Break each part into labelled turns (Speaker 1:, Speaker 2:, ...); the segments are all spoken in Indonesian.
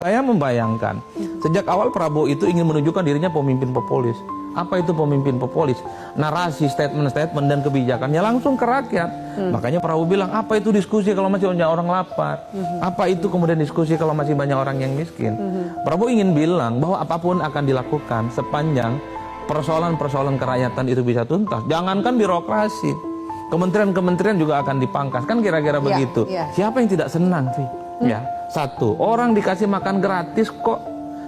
Speaker 1: Saya membayangkan, sejak awal Prabowo itu ingin menunjukkan dirinya pemimpin populis. Apa itu pemimpin populis? Narasi, statement-statement, dan kebijakannya langsung ke rakyat. Makanya Prabowo bilang, apa itu diskusi kalau masih banyak orang lapar? Apa itu kemudian diskusi kalau masih banyak orang yang miskin? Prabowo ingin bilang bahwa apapun akan dilakukan sepanjang persoalan-persoalan kerakyatan itu bisa tuntas. Jangankan birokrasi, kementerian-kementerian juga akan dipangkas. Kan kira-kira begitu. Siapa yang tidak senang sih? Ya, satu, orang dikasih makan gratis kok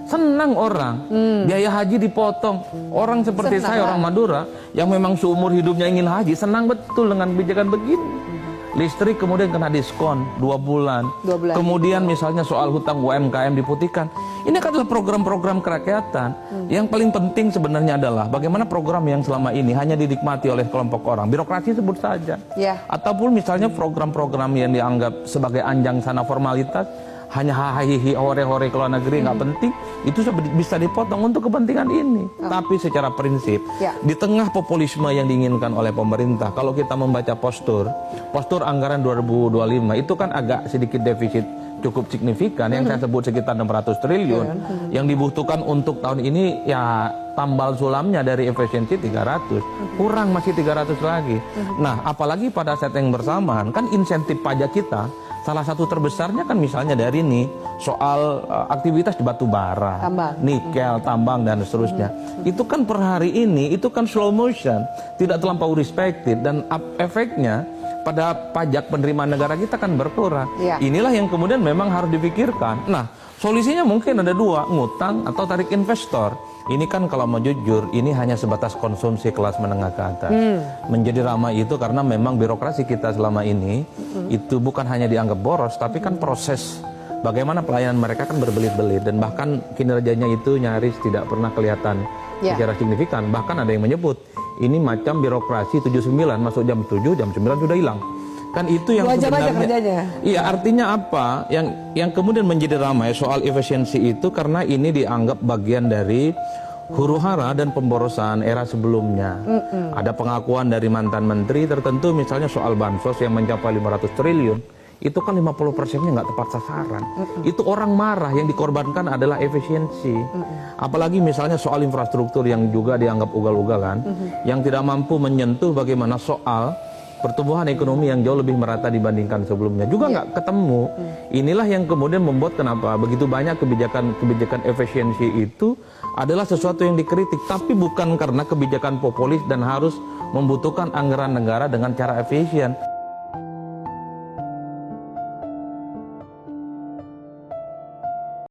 Speaker 1: senang orang. Biaya haji dipotong. Orang seperti saya, orang Madura, yang memang seumur hidupnya ingin haji, senang betul dengan kebijakan begini. Listrik kemudian kena diskon 2 bulan. Kemudian misalnya soal hutang UMKM diputihkan. Ini adalah program-program kerakyatan. Yang paling penting sebenarnya adalah bagaimana program yang selama ini hanya dinikmati oleh kelompok orang. Birokrasi sebut saja. Ataupun misalnya program-program yang dianggap sebagai anjang sana formalitas, hanya hahihi hore-hore ke luar negeri nggak penting, itu bisa dipotong untuk kepentingan ini. Tapi secara prinsip, di tengah populisme yang diinginkan oleh pemerintah, kalau kita membaca postur anggaran 2025 itu kan agak sedikit defisit cukup signifikan, yang saya sebut sekitar 600 triliun, yang dibutuhkan untuk tahun ini ya tambal sulamnya dari efisiensi 300, kurang masih 300 lagi. Nah, apalagi pada saat yang bersamaan, kan insentif pajak kita salah satu terbesarnya kan misalnya dari ini soal aktivitas di batu bara, nikel, tambang, dan seterusnya. Itu kan per hari ini itu kan slow motion, tidak terlampau respected, dan efeknya pada pajak penerimaan negara kita kan berkurang. Inilah yang kemudian memang harus dipikirkan. Nah, solusinya mungkin ada dua, ngutang atau tarik investor. Ini kan kalau mau jujur, ini hanya sebatas konsumsi kelas menengah ke atas. Menjadi ramai itu karena memang birokrasi kita selama ini itu bukan hanya dianggap boros, tapi kan proses bagaimana pelayanan mereka kan berbelit-belit, dan bahkan kinerjanya itu nyaris tidak pernah kelihatan secara signifikan. Bahkan ada yang menyebut ini macam birokrasi 79, masuk jam 7, jam 9 sudah hilang. Kan itu yang sebenarnya, iya, artinya apa yang kemudian menjadi ramai soal efisiensi itu karena ini dianggap bagian dari huru-hara dan pemborosan era sebelumnya. Ada pengakuan dari mantan menteri tertentu misalnya soal bansos yang mencapai 500 triliun, itu kan 50%-nya nggak tepat sasaran. Itu orang marah, yang dikorbankan adalah efisiensi. Apalagi misalnya soal infrastruktur yang juga dianggap ugal-ugalan, yang tidak mampu menyentuh bagaimana soal pertumbuhan ekonomi yang jauh lebih merata dibandingkan sebelumnya juga nggak ketemu. Inilah yang kemudian membuat kenapa begitu banyak kebijakan efisiensi itu adalah sesuatu yang dikritik, tapi bukan karena kebijakan populis dan harus membutuhkan anggaran negara dengan cara efisien.